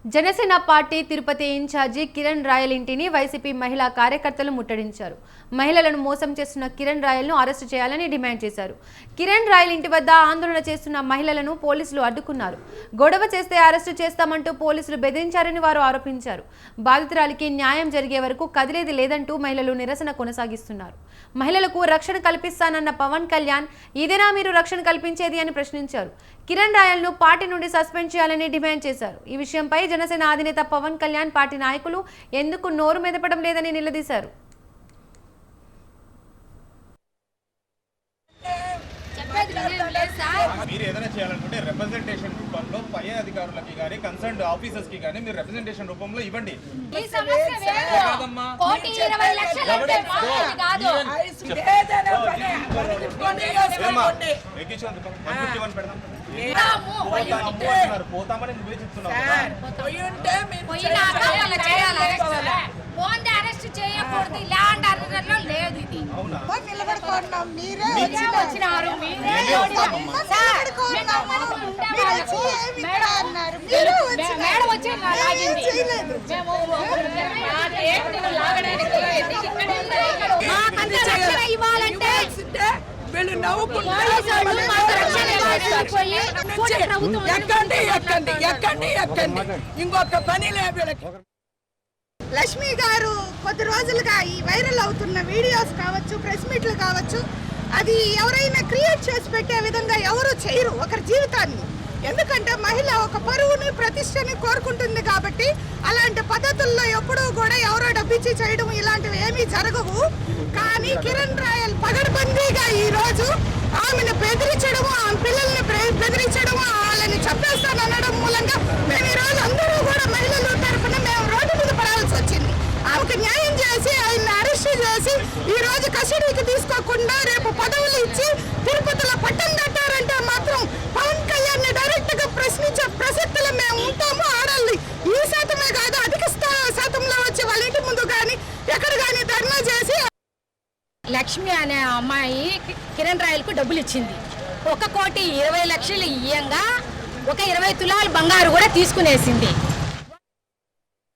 Janasena party Tirupati incharge Kiran Rayal ఇంటిని YCP మహిళా కార్యకర్తలు ముట్టడించారు. మహిళలను మోసం చేస్తున్న కిరణ్ రాయల్ను అరెస్టు చేయాలని డిమాండ్ చేశారు. కిరణ్ రాయల్ ఇంటి వద్ద ఆందోళన చేస్తున్న మహిళలను పోలీసులు అడ్డుకున్నారు. గొడవ చేస్తే అరెస్టు చేస్తామంటూ పోలీసులు బెదిరించారని వారు ఆరోపించారు. బాధితురాలికి న్యాయం జరిగే వరకు కదిలేది లేదంటూ మహిళలు నిరసన కొనసాగిస్తున్నారు. మహిళలకు రక్షణ కల్పిస్తానన్న పవన్ కళ్యాణ్ ఇదేనా మీరు రక్షణ కల్పించేది అని ప్రశ్నించారు. కిరణ్ రాయల్ను పార్టీ నుండి సస్పెండ్ చేయాలని డిమాండ్ చేశారు. ఈ విషయంపై జనసేన అధినేత పవన్ కళ్యాణ్ పార్టీ నాయకులు ఎందుకు నోరు మెదపడం లేదని నిలదీశారు. మీరు ఏదైనా చేయాలనుకుంటే రిప్రజెంటేషన్ రూపంలో పై అధికారులకి కానీ కన్సర్న్ ఆఫీసర్స్ కి కానీ మీరు రిప్రజెంటేషన్ రూపంలో ఇవ్వండి. పోతామని నువ్వే చెప్తున్నావు. చేయకూడదు ల్యాండ్ ఆర్డర్లో లేదు. ఇది నిలబడుకున్నాం మీరే వచ్చినారు మేడం వచ్చి లాగింది. ఇవ్వాలంటే వీళ్ళు ఎక్కండి ఇంకొక పని లేదు. లక్ష్మి గారు కొద్ది రోజులుగా ఈ వైరల్ అవుతున్న వీడియోస్ కావచ్చు, ప్రెస్ మీట్లు కావచ్చు, అది ఎవరైనా క్రియేట్ చేసి పెట్టే విధంగా ఎవరు చేయరు ఒకరి జీవితాన్ని. ఎందుకంటే మహిళ ఒక పరువుని ప్రతిష్టని కోరుకుంటుంది కాబట్టి అలాంటి పద్ధతుల్లో ఎప్పుడూ కూడా ఎవరో డబ్బిచ్చి చేయడం ఇలాంటివి ఏమీ జరగవు. కానీ కిరణ్ రాయల్ పగడ్బందీగా ఈరోజు ఆమెను బెదిరించడము, ఆమె పిల్లల్ని బెదిరించడము, వాళ్ళని చంపేస్తాననడం మూలంగా మేము ఈరోజు అందరూ కూడా మహిళలు తరఫున మేము రోడ్డు మీద పడాల్సి వచ్చింది. ఆమెకు న్యాయం చేసి ఆయన్ని అరెస్ట్ చేసి ఈ రోజు కస్టడీకి తీసుకోకుండా రేపు పదవులు ఇచ్చి తిరుపతిలో పట్టం కట్టారంటే మాత్రం పవన్ కళ్యాణ్ ని డైరెక్ట్ గా ప్రశ్నించే ప్రసక్తులు మేము ఉంటాము. ఆడాలి ఈ శాతమే కాదు, అధిక శాతంలో వచ్చి వాళ్ళ ఇంటి ముందు కానీ ఎక్కడ కానీ ధర్నా చేసి లక్ష్మి అనే అమ్మాయి కిరణ్ రాయల్కు డబ్బులు ఇచ్చింది. 1,20,00,000 ఇయ్యంగా ఒక 20 తులాలు బంగారు కూడా తీసుకునేసింది.